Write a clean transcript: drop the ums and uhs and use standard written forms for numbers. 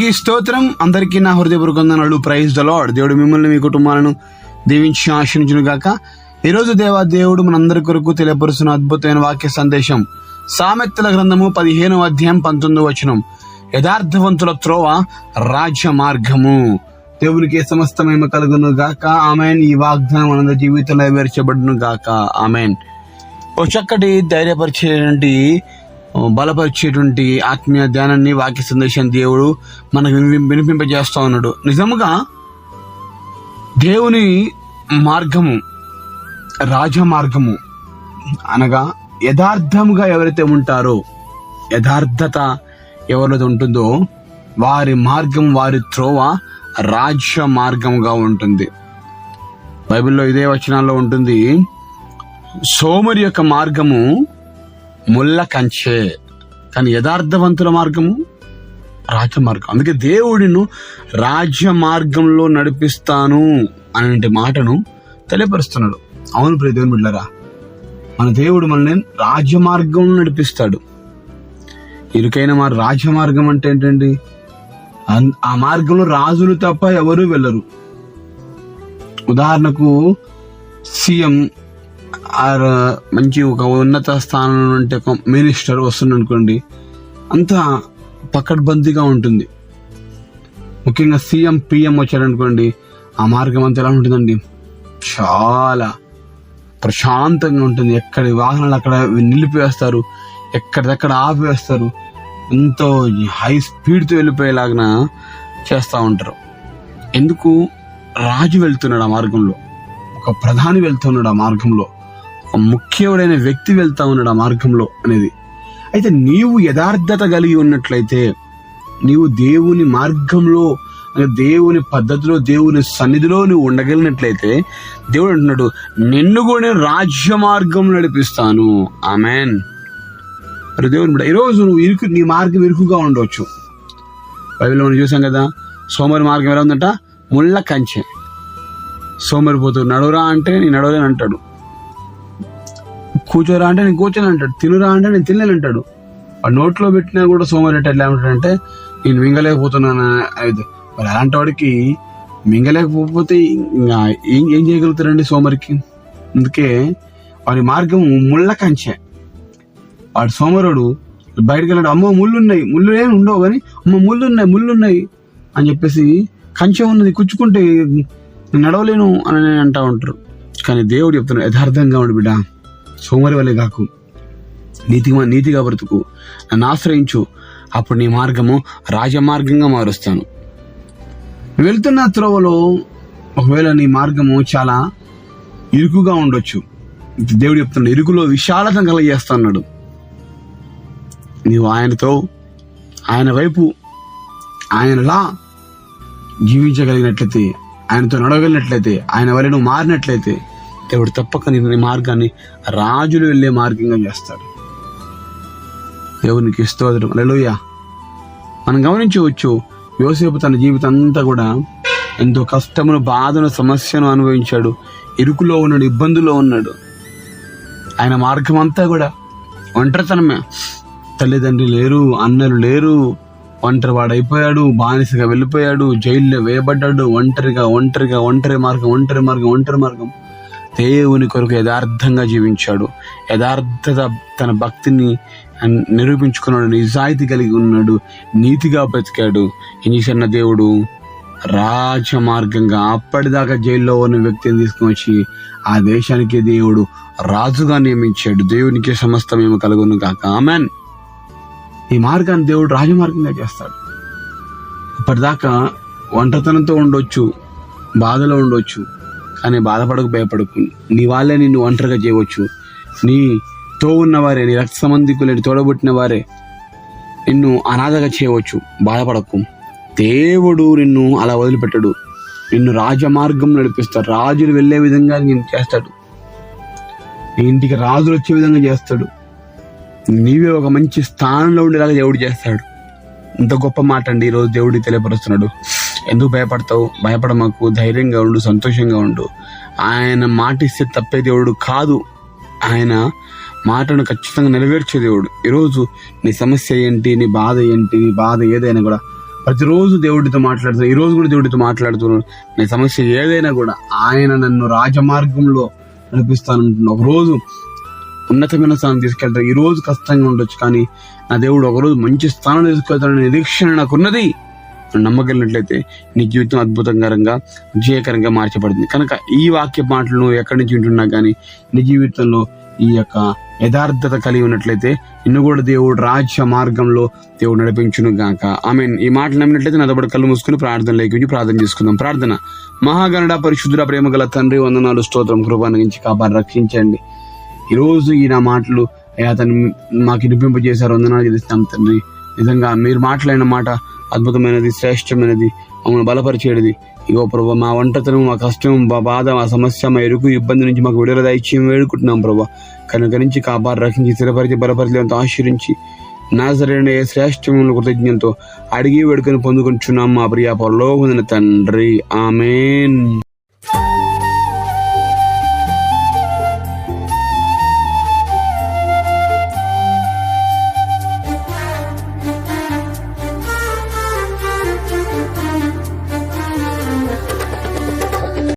దేవునికి స్తోత్రం. అందరికీ నా హృదయపూర్వక వందనాలు. Praise the lord. దేవుడు మిమ్మల్ని మీ కుటుంబాలను దీవించి ఆశీర్వదించును గాక. ఈరోజు దేవుడు మనందరి కొరకు తెలియపరుస్తున్న అద్భుతమైన వాక్య సందేశం సామెతల గ్రంథము 15వ అధ్యాయం 19వ వచనం. యథార్థవంతుల త్రోవ రాజ్య మార్గము. దేవునికి సమస్త మహిమ కలుగును గాక. ఆమెన్. ఈ వాగ్దానం మనందరి జీవితంలో నెరవేర్చబడును గాక. ఆమెన్. ఒక చక్కటి ధైర్యపరిచేటువంటి బలపరిచేటువంటి ఆత్మీయ ధ్యానాన్ని వాక్య సందేశం దేవుడు మనకు వినిపింపజేస్తా ఉన్నాడు. నిజముగా దేవుని మార్గము రాజమార్గము అనగా యథార్థముగా ఎవరైతే ఉంటారో, యథార్థత ఎవరైతే ఉంటుందో వారి మార్గం, వారి త్రోవ రాజ్య మార్గముగా ఉంటుంది. బైబిల్లో ఇదే వచనాల్లో ఉంటుంది, సోమరి యొక్క మార్గము ముళ్ళ కంచె, కానీ యథార్థవంతుల మార్గము రాజమార్గం. అందుకే దేవుడిను రాజ్య మార్గంలో నడిపిస్తాను అనే మాటను తెలియపరుస్తున్నాడు. అవును ప్రియ దేవుని బిడ్డలారా, మన దేవుడు మనల్ని రాజ్యమార్గంలో నడిపిస్తాడు. ఇరుకైన రాజ్యమార్గం అంటే ఏంటండి? ఆ మార్గంలో రాజులు తప్ప ఎవరు వెళ్ళరు. ఉదాహరణకు సీఎం మంచి ఒక ఉన్నత స్థానం ఉంటే ఒక మినిస్టర్ వస్తుంది అనుకోండి, అంత పకడ్బందీగా ఉంటుంది. ముఖ్యంగా సీఎం పిఎం వచ్చారనుకోండి, ఆ మార్గం అంతా ఎలా ఉంటుందండి? చాలా ప్రశాంతంగా ఉంటుంది. ఎక్కడి వాహనాలు అక్కడ నిలిపివేస్తారు, ఎక్కడిదక్కడ ఆపివేస్తారు. ఎంతో హై స్పీడ్తో వెళ్ళిపోయేలాగా చేస్తూ ఉంటారు. ఎందుకు? రాజు వెళ్తున్నాడు ఆ మార్గంలో, ఒక ప్రధాని వెళ్తున్నాడు ఆ మార్గంలో, ఒక ముఖ్యమైన వ్యక్తి వెళ్తా ఉన్నాడు ఆ మార్గంలో అనేది. అయితే నీవు యథార్థత కలిగి ఉన్నట్లయితే, నీవు దేవుని మార్గంలో, దేవుని పద్ధతిలో, దేవుని సన్నిధిలో నువ్వు ఉండగలిగినట్లయితే, దేవుడు అంటున్నాడు, నిన్ను కూడా నేను రాజ్య మార్గం నడిపిస్తాను. ఆమెన్. మరి దేవుని ఈరోజు నువ్వు నీ మార్గం ఇరుకుగా ఉండవచ్చు. బైబిల్లో మనం చూసాం కదా, సోమరి మార్గం ఎలా ఉందంట? ముళ్ళ కంచె. సోమరిపోతూ నడురా అంటే నేను నడవలేని అంటాడు, కూర్చోరా అంటే నేను కూర్చొని అంటాడు, తినురా అంటే నేను తినలేని అంటాడు. వాడు నోట్లో పెట్టినా కూడా సోమరి అంటే ఎట్లా ఉంటాడంటే నేను మింగలేకపోతున్నాను. అయితే మరి అలాంటి వాడికి మింగలేకపోతే ఏం చేయగలుగుతారండి సోమరికి? అందుకే వాడి మార్గం ముళ్ళ కంచె. వాడు సోమరుడు బయటకు వెళ్ళాడు, అమ్మో ముళ్ళున్నాయి, ముళ్ళు ఏమి ఉండవు కానీ అమ్మ ముళ్ళున్నాయి అని చెప్పేసి కంచె ఉన్నది, కూర్చుకుంటే నడవలేను అని అంటూ ఉంటారు. కానీ దేవుడు చెప్తున్నాడు, యథార్థంగా ఉండు బిడ్డ, సోమరి వల్లే కాకు, నీతిగా బ్రతుకు, నన్ను ఆశ్రయించు, అప్పుడు నీ మార్గము రాజమార్గంగా మారుస్తాను. వెళ్తున్న త్రోవలో ఒకవేళ నీ మార్గము చాలా ఇరుకుగా ఉండొచ్చు. దేవుడు చెప్తున్నాడు, ఇరుకులో విశాలత కలిగజేస్తున్నాడు. నీవు ఆయనతో, ఆయన వైపు, ఆయనలా జీవించగలిగినట్లయితే, ఆయనతో నడవగలిగినట్లయితే, ఆయన వల్ల నువ్వు మారినట్లయితే, దేవుడు తప్పక నీ మార్గాన్ని రాజులు వెళ్ళే మార్గంగా చేస్తాడు. దేవునికి స్తోత్రం. హల్లెలూయా. మనం గమనించవచ్చు, యోసేపు తన జీవితం అంతా కూడా ఎంతో కష్టమును, బాధను, సమస్యను అనుభవించాడు. ఇరుకులో ఉన్నాడు, ఇబ్బందుల్లో ఉన్నాడు. ఆయన మార్గం అంతా కూడా ఒంటరితనమే. తల్లిదండ్రులు లేరు, అన్నలు లేరు, ఒంటరి వాడైపోయాడు, బానిసగా వెళ్ళిపోయాడు, జైల్లో వేయబడ్డాడు. ఒంటరి మార్గం. దేవుని కొరకు యథార్థంగా జీవించాడు. యథార్థత, తన భక్తిని నిరూపించుకున్నాడు, నిజాయితీ కలిగి ఉన్నాడు, నీతిగా బ్రతికాడు. ఏం చేసిన దేవుడు? రాజమార్గంగా అప్పటిదాకా జైల్లో ఉన్న వ్యక్తిని తీసుకుని వచ్చి ఆ దేశానికి దేవుడు రాజుగా నియమించాడు. దేవునికి సమస్తమేమో కలుగును గాక. ఆమెన్. ఈ మార్గాన్ని దేవుడు రాజమార్గంగా చేస్తాడు. ఇప్పటిదాకా ఒంటరితనంతో ఉండొచ్చు, బాధలో ఉండొచ్చు, కానీ బాధపడకు, భయపడకు. నీ వాళ్ళే నిన్ను ఒంటరిగా చేయవచ్చు. నీతో ఉన్నవారే, నీ రక్త సంబంధికులు, తోడబుట్టిన వారే నిన్ను అనాథగా చేయవచ్చు. బాధపడకు. దేవుడు నిన్ను అలా వదిలిపెట్టడు. నిన్ను రాజమార్గం నడిపిస్తాడు. రాజులు వెళ్లే విధంగా నేను చేస్తాడు. నీ ఇంటికి రాజులు వచ్చే విధంగా చేస్తాడు. నీవే ఒక మంచి స్థానంలో ఉండేలాగా దేవుడు చేస్తాడు. ఇంత గొప్ప మాట అండి ఈరోజు దేవుడికి తెలియపరుస్తున్నాడు. ఎందుకు భయపడతావు? భయపడమాకు, ధైర్యంగా ఉండు, సంతోషంగా ఉండు. ఆయన మాట ఇస్తే తప్పే దేవుడు కాదు. ఆయన మాటను ఖచ్చితంగా నెరవేర్చే దేవుడు. ఈరోజు నీ సమస్య ఏంటి, నీ బాధ ఏంటి, నీ బాధ ఏదైనా కూడా ప్రతిరోజు దేవుడితో మాట్లాడుతున్నాను, ఈ రోజు కూడా దేవుడితో మాట్లాడుతున్నాను. నీ సమస్య ఏదైనా కూడా ఆయన నన్ను రాజమార్గంలో నడిపిస్తానంటున్నాను. ఒకరోజు ఉన్నతమైన స్థానం తీసుకెళ్తాను. ఈ రోజు కష్టంగా ఉండొచ్చు, కానీ నా దేవుడు ఒకరోజు మంచి స్థానం తీసుకెళ్తాడని నిరీక్షణ నాకున్నది. నమ్మగలిగినట్లయితే నీ జీవితం అద్భుతంకరంగా విజయకరంగా మార్చబడుతుంది. కనుక ఈ వాక్య మాటలను ఎక్కడి నుంచి వింటున్నా కానీ నీ జీవితంలో ఈ యొక్క యథార్థత కలిగి ఉన్నట్లయితే నిన్ను కూడా దేవుడు రాజ్య మార్గంలో దేవుడు నడిపించును గాక. ఆమేన్. ఈ మాటలు నమ్మినట్లయితే నాతో కళ్ళు మూసుకుని ప్రార్థనలోకి ప్రార్థన చేసుకుందాం. ప్రార్థన. మహాగణుడా, పరిశుద్ధుడా, ప్రేమ గల తండ్రి, వందనాలు, స్తోత్రం, కృప అనుగ్రహించి కాపాడి రక్షించండి. ఈరోజు ఈ నా మాటలు అయ్యా తను మాకు వినిపింపజేశారు. వందనాలు చెల్లిస్తాం తండ్రి. నిజంగా మీరు మాట్లాడిన మాట అద్భుతమైనది, శ్రేష్టమైనది, మమ్మల్ని బలపరిచేది. ఇగో ప్రభా, మా ఒంటరితనం, మా కష్టం, మా బాధ, మా సమస్య, మా ఎరుకు, ఇబ్బంది నుంచి మాకు విడుదల దయచేసి వేడుకుంటున్నాం ప్రభా. కనుక నుంచి కాపాడి రక్షించి స్థిరపరిచి బలపరిచి ఆశీర్వించి నాజరేయుడైన యేసు శ్రేష్టమైన కృతజ్ఞతతో అడిగి వేడుకొని పొందుకుంటున్నాం మా ప్రియ పరలోకమైన తండ్రి. ఆమేన్.